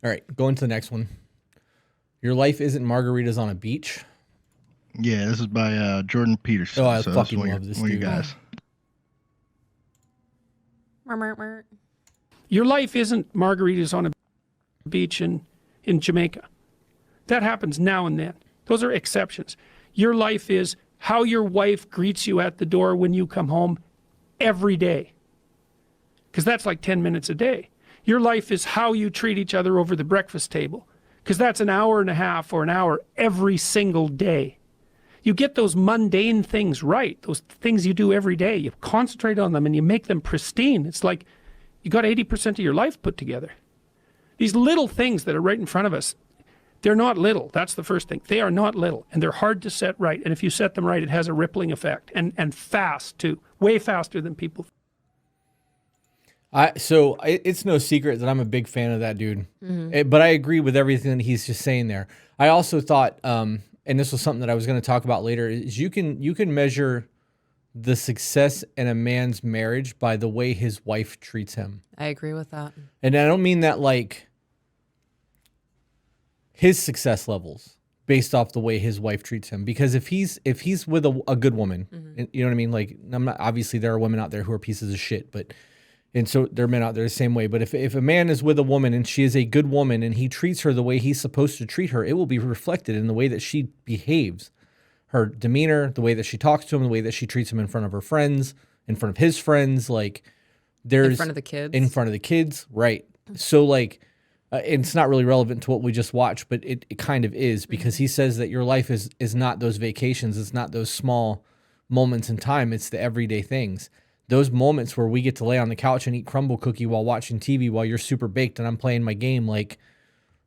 All right, going to the next one. Your life isn't margaritas on a beach. Yeah, this is by Jordan Peterson. Oh, I so fucking one love this one of dude. you guys. Your life isn't margaritas on a beach in Jamaica. That happens now and then. Those are exceptions. Your life is how your wife greets you at the door when you come home every day. Because that's like 10 minutes a day. Your life is how you treat each other over the breakfast table. Because that's an hour and a half or an hour every single day. You get those mundane things right, those things you do every day. You concentrate on them and you make them pristine. It's like you got 80% of your life put together. These little things that are right in front of us, they're not little. That's the first thing. They are not little, and they're hard to set right. And if you set them right, it has a rippling effect, and fast too, way faster than people. So it's no secret that I'm a big fan of that dude, but I agree with everything that he's just saying there. I also thought, and this was something that I was going to talk about later, is you can measure the success in a man's marriage by the way his wife treats him. I agree with that. And I don't mean that like his success levels based off the way his wife treats him. Because if he's with a good woman, and you know what I mean? Like, I'm not, obviously there are women out there who are pieces of shit, and so there are men out there the same way. But if a man is with a woman and she is a good woman and he treats her the way he's supposed to treat her, it will be reflected in the way that she behaves. Her demeanor, the way that she talks to him, the way that she treats him in front of her friends, in front of his friends, like there's in front of the kids. In front of the kids, right? So like, it's not really relevant to what we just watched, but it kind of is, because he says that your life is not those vacations, it's not those small moments in time, it's the everyday things. Those moments where we get to lay on the couch and eat crumble cookie while watching TV while you're super baked and I'm playing my game, like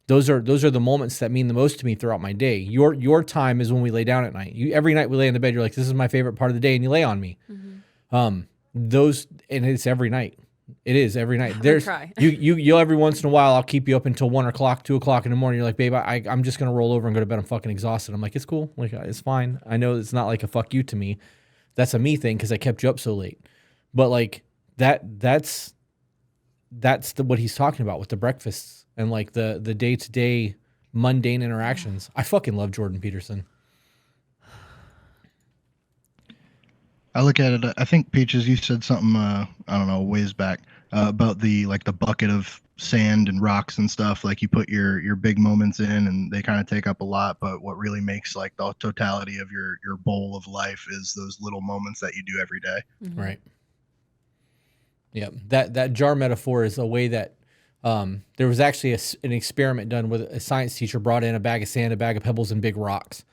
those are the moments that mean the most to me throughout my day. Your time is when we lay down at night. Every night we lay in the bed, you're like, this is my favorite part of the day, and you lay on me. Those, and it's every night. It is every night. There's you every once in a while I'll keep you up until 1 o'clock, 2 o'clock in the morning. You're like, babe, I'm just gonna roll over and go to bed. I'm fucking exhausted. I'm like, it's cool. Like, it's fine. I know it's not like a fuck you to me. That's a me thing because I kept you up so late. But like that's what he's talking about with the breakfasts and like the day-to-day mundane interactions. I fucking love Jordan Peterson. I look at it. I think Peaches, you said something. I don't know, ways back about the bucket of sand and rocks and stuff. Like you put your big moments in, and they kind of take up a lot. But what really makes like the totality of your bowl of life is those little moments that you do every day. Right. Yeah. That jar metaphor is a way that there was actually an experiment done with a science teacher brought in a bag of sand, a bag of pebbles, and big rocks.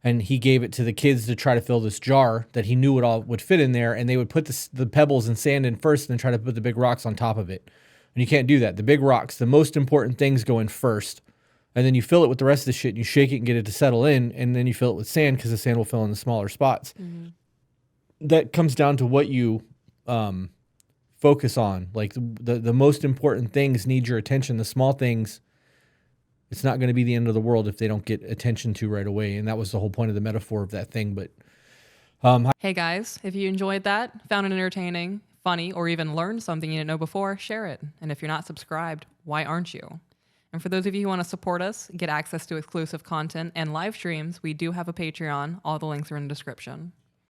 And he gave it to the kids to try to fill this jar that he knew it all would fit in there. And they would put the pebbles and sand in first and then try to put the big rocks on top of it. And you can't do that. The big rocks, the most important things go in first. And then you fill it with the rest of the shit and you shake it and get it to settle in. And then you fill it with sand because the sand will fill in the smaller spots. That comes down to what you focus on. Like the most important things need your attention. The small things, it's not going to be the end of the world if they don't get attention to right away. And that was the whole point of the metaphor of that thing. But hey guys, if you enjoyed that, found it entertaining, funny, or even learned something you didn't know before, share it. And if you're not subscribed, why aren't you? And for those of you who want to support us, get access to exclusive content and live streams, we do have a Patreon. All the links are in the description.